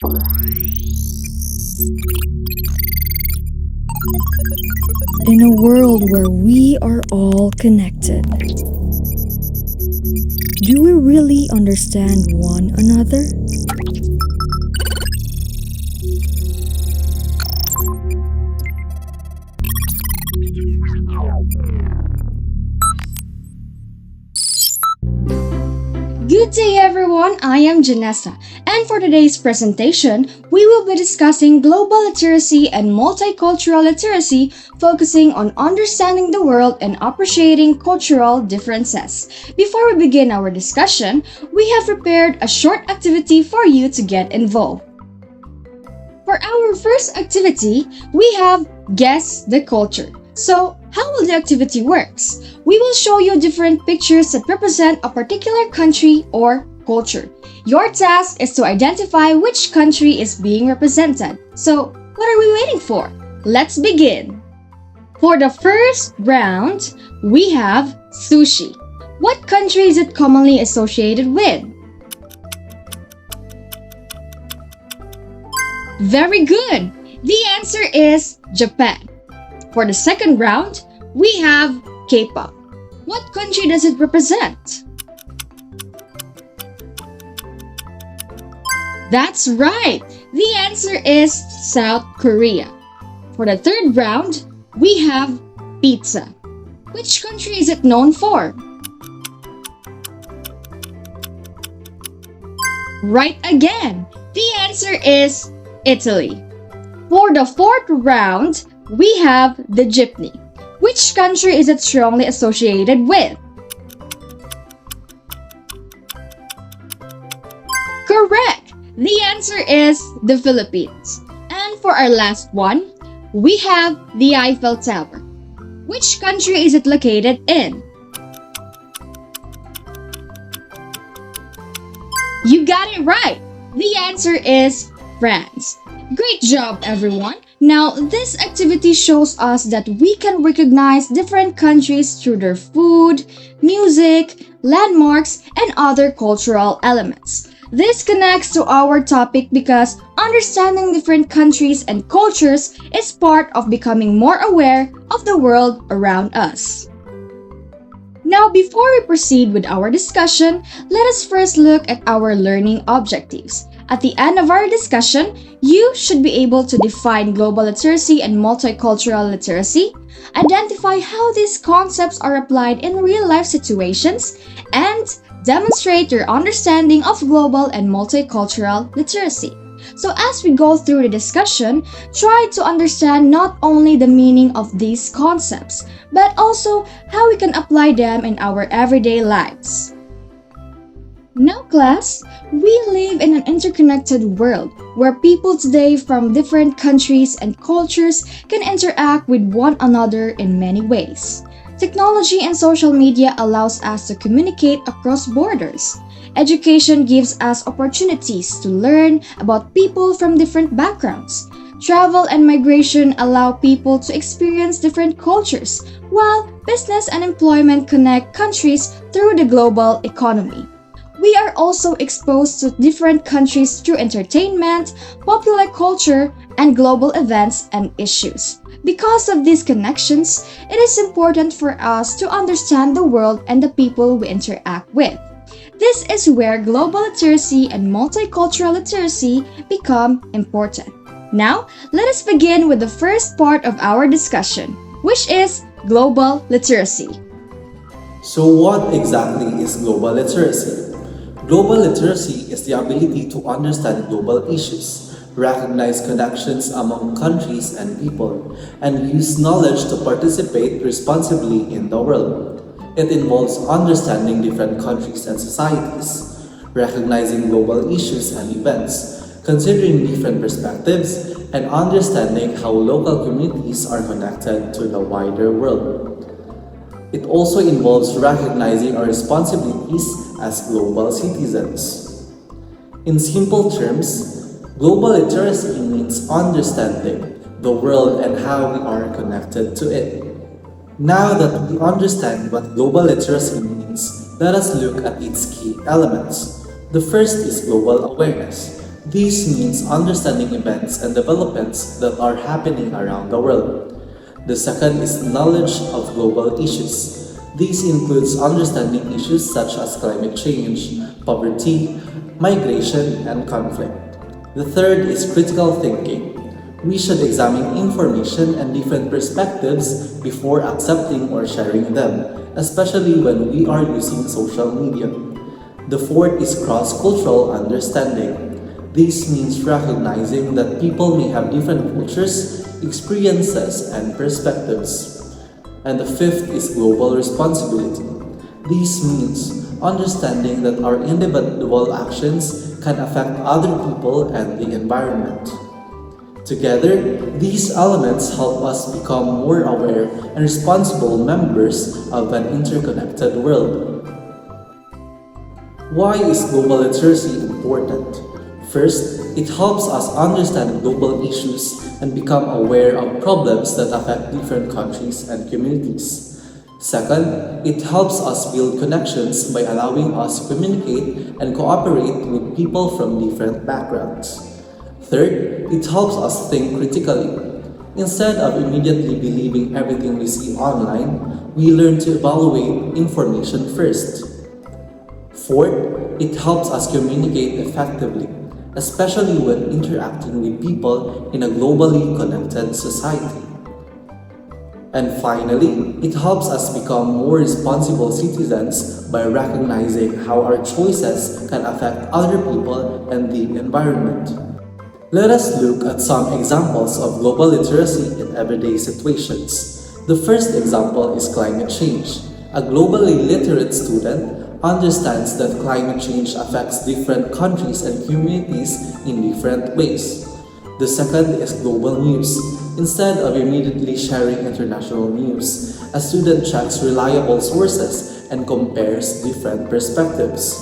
In a world where we are all connected, do we really understand one another? Good day everyone, I am Janessa, and for today's presentation, we will be discussing global literacy and multicultural literacy, focusing on understanding the world and appreciating cultural differences. Before we begin our discussion, we have prepared a short activity for you to get involved. For our first activity, we have Guess the Culture. So, how will the activity works? We will show you different pictures that represent a particular country or culture. Your task is to identify which country is being represented. So, what are we waiting for? Let's begin. For the first round, we have sushi. What country is it commonly associated with? Very good! The answer is Japan. For the second round, we have K-pop. What country does it represent? That's right! The answer is South Korea. For the third round, we have pizza. Which country is it known for? Right again! The answer is Italy. For the fourth round, we have the jeepney. Which country is it strongly associated with? Correct! The answer is the Philippines. And for our last one, we have the Eiffel Tower. Which country is it located in? You got it right! The answer is France. Great job, everyone! Now, this activity shows us that we can recognize different countries through their food, music, landmarks, and other cultural elements. This connects to our topic because understanding different countries and cultures is part of becoming more aware of the world around us. Now, before we proceed with our discussion, let us first look at our learning objectives. At the end of our discussion, you should be able to define global literacy and multicultural literacy, identify how these concepts are applied in real-life situations, and demonstrate your understanding of global and multicultural literacy. So as we go through the discussion, try to understand not only the meaning of these concepts, but also how we can apply them in our everyday lives. Now, class, we live in an interconnected world where people today from different countries and cultures can interact with one another in many ways. Technology and social media allows us to communicate across borders. Education gives us opportunities to learn about people from different backgrounds. Travel and migration allow people to experience different cultures, while business and employment connect countries through the global economy. We are also exposed to different countries through entertainment, popular culture, and global events and issues. Because of these connections, it is important for us to understand the world and the people we interact with. This is where global literacy and multicultural literacy become important. Now, let us begin with the first part of our discussion, which is global literacy. So what exactly is global literacy? Global literacy is the ability to understand global issues, recognize connections among countries and people, and use knowledge to participate responsibly in the world. It involves understanding different countries and societies, recognizing global issues and events, considering different perspectives, and understanding how local communities are connected to the wider world. It also involves recognizing our responsibilities as global citizens. In simple terms, global literacy means understanding the world and how we are connected to it. Now that we understand what global literacy means, let us look at its key elements. The first is global awareness. This means understanding events and developments that are happening around the world. The second is knowledge of global issues. This includes understanding issues such as climate change, poverty, migration, and conflict. The third is critical thinking. We should examine information and different perspectives before accepting or sharing them, especially when we are using social media. The fourth is cross-cultural understanding. This means recognizing that people may have different cultures, experiences, and perspectives. And the fifth is global responsibility. This means understanding that our individual actions can affect other people and the environment. Together, these elements help us become more aware and responsible members of an interconnected world. Why is global literacy important? First, it helps us understand global issues and become aware of problems that affect different countries and communities. Second, it helps us build connections by allowing us to communicate and cooperate with people from different backgrounds. Third, it helps us think critically. Instead of immediately believing everything we see online, we learn to evaluate information first. Fourth, it helps us communicate effectively, especially when interacting with people in a globally connected society. And finally, it helps us become more responsible citizens by recognizing how our choices can affect other people and the environment. Let us look at some examples of global literacy in everyday situations. The first example is climate change. A globally literate student understands that climate change affects different countries and communities in different ways. The second is global news. Instead of immediately sharing international news, a student checks reliable sources and compares different perspectives.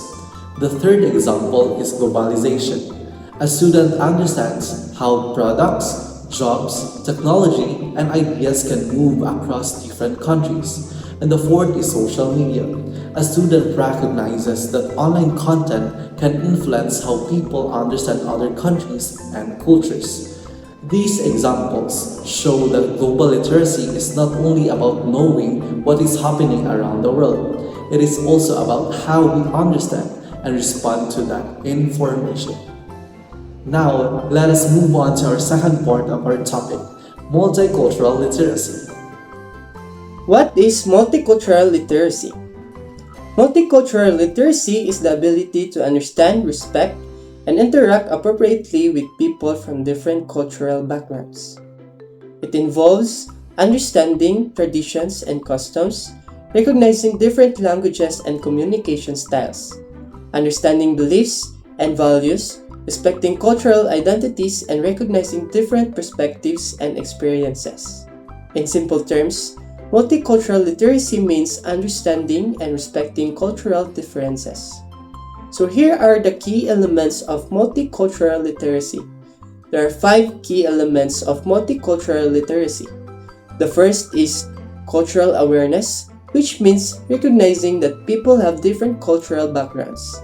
The third example is globalization. A student understands how products, jobs, technology, and ideas can move across different countries. And the fourth is social media. A student recognizes that online content can influence how people understand other countries and cultures. These examples show that global literacy is not only about knowing what is happening around the world, it is also about how we understand and respond to that information. Now, let us move on to our second part of our topic, multicultural literacy. What is multicultural literacy? Multicultural literacy is the ability to understand, respect, and interact appropriately with people from different cultural backgrounds. It involves understanding traditions and customs, recognizing different languages and communication styles, understanding beliefs and values, respecting cultural identities, and recognizing different perspectives and experiences. In simple terms, multicultural literacy means understanding and respecting cultural differences. So here are the key elements of multicultural literacy. There are 5 key elements of multicultural literacy. The first is cultural awareness, which means recognizing that people have different cultural backgrounds.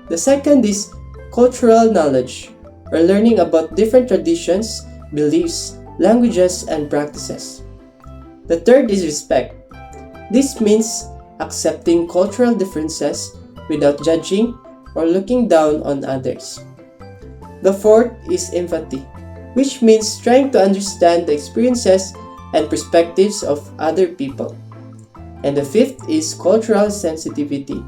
The second is cultural knowledge, or learning about different traditions, beliefs, languages, and practices. The third is respect. This means accepting cultural differences without judging or looking down on others. The fourth is empathy, which means trying to understand the experiences and perspectives of other people. And the fifth is cultural sensitivity.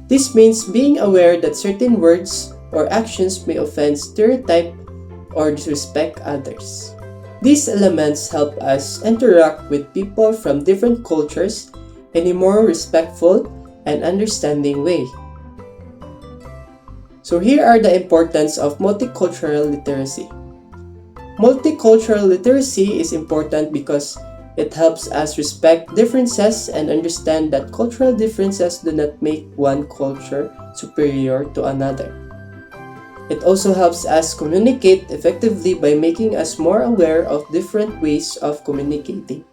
This means being aware that certain words or actions may offend, stereotype, or disrespect others. These elements help us interact with people from different cultures in a more respectful and understanding way. So here are the importance of multicultural literacy. Multicultural literacy is important because it helps us respect differences and understand that cultural differences do not make one culture superior to another. It also helps us communicate effectively by making us more aware of different ways of communicating.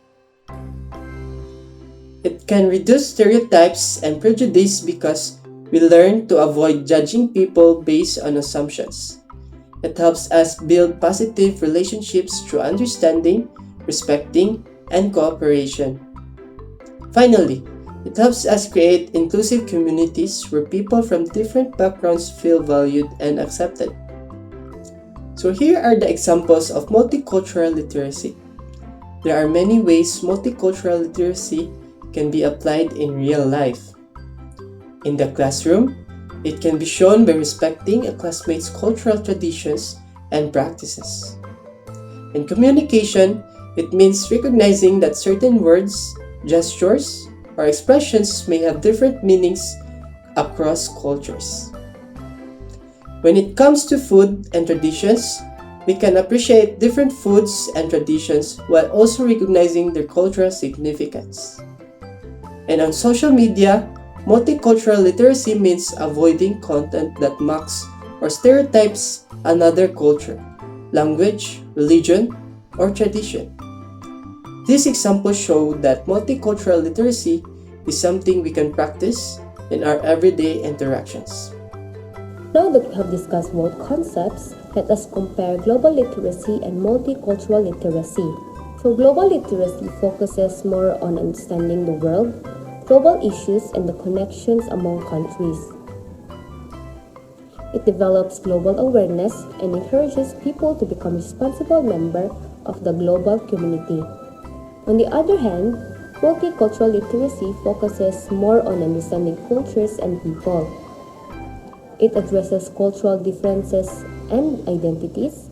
It can reduce stereotypes and prejudice because we learn to avoid judging people based on assumptions. It helps us build positive relationships through understanding, respecting, and cooperation. Finally, it helps us create inclusive communities where people from different backgrounds feel valued and accepted. So here are the examples of multicultural literacy. There are many ways multicultural literacy can be applied in real life. In the classroom, it can be shown by respecting a classmate's cultural traditions and practices. In communication, it means recognizing that certain words, gestures, or expressions may have different meanings across cultures. When it comes to food and traditions, we can appreciate different foods and traditions while also recognizing their cultural significance. And on social media, multicultural literacy means avoiding content that mocks or stereotypes another culture, language, religion, or tradition. These examples show that multicultural literacy is something we can practice in our everyday interactions. Now that we have discussed both concepts, let us compare global literacy and multicultural literacy. So global literacy focuses more on understanding the world, global issues, and the connections among countries. It develops global awareness and encourages people to become responsible members of the global community. On the other hand, multicultural literacy focuses more on understanding cultures and people. It addresses cultural differences and identities,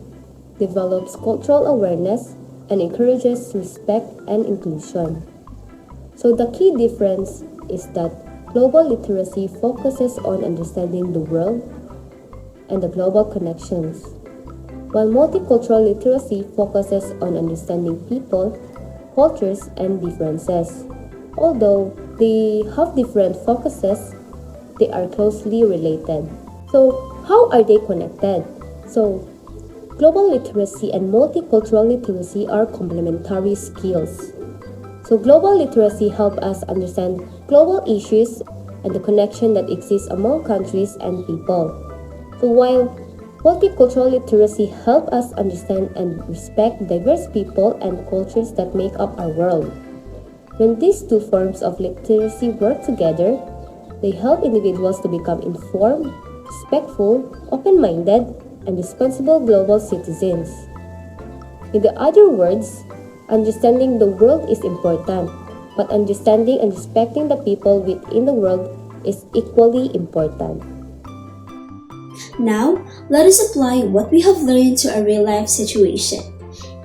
develops cultural awareness, and encourages respect and inclusion. So the key difference is that global literacy focuses on understanding the world and the global connections, while multicultural literacy focuses on understanding people, cultures, and differences. Although they have different focuses, they are closely related. So how are they connected? So global literacy and multicultural literacy are complementary skills. So global literacy helps us understand global issues and the connection that exists among countries and people. So while multicultural literacy helps us understand and respect diverse people and cultures that make up our world. When these two forms of literacy work together, they help individuals to become informed, respectful, open-minded, and responsible global citizens. In other words, understanding the world is important, but understanding and respecting the people within the world is equally important. Now, let us apply what we have learned to a real-life situation.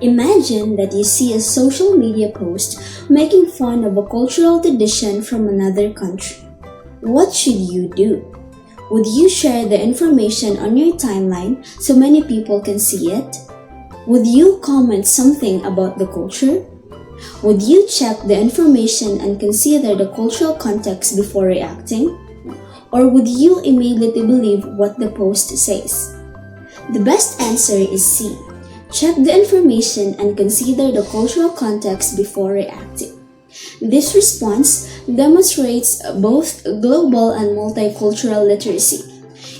Imagine that you see a social media post making fun of a cultural tradition from another country. What should you do? Would you share the information on your timeline so many people can see it? Would you comment something about the culture? Would you check the information and consider the cultural context before reacting? Or would you immediately believe what the post says? The best answer is C. Check the information and consider the cultural context before reacting. This response demonstrates both global and multicultural literacy.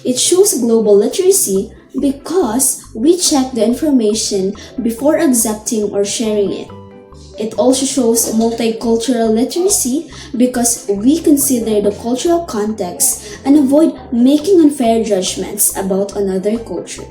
It shows global literacy because we check the information before accepting or sharing it. It also shows multicultural literacy because we consider the cultural context and avoid making unfair judgments about another culture.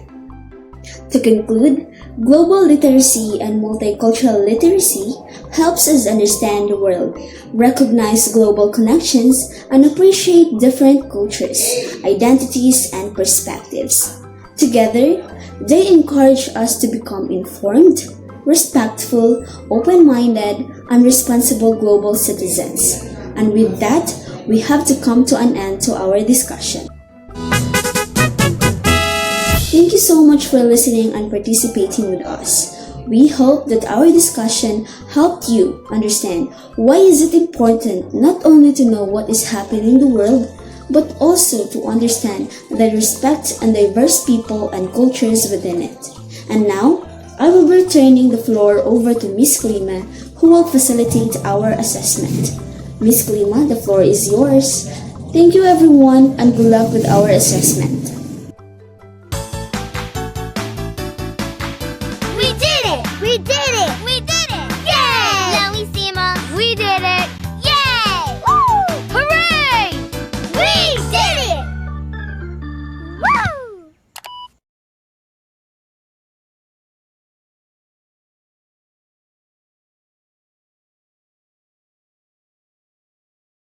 To conclude, global literacy and multicultural literacy helps us understand the world, recognize global connections, and appreciate different cultures, identities, and perspectives. Together, they encourage us to become informed, respectful, open-minded, and responsible global citizens. And with that, we have to come to an end to our discussion. Thank you so much for listening and participating with us. We hope that our discussion helped you understand why is it important not only to know what is happening in the world, but also to understand the respect and diverse people and cultures within it. And now, I will be turning the floor over to Miss Klima, who will facilitate our assessment. Miss Klima, the floor is yours. Thank you everyone and good luck with our assessment.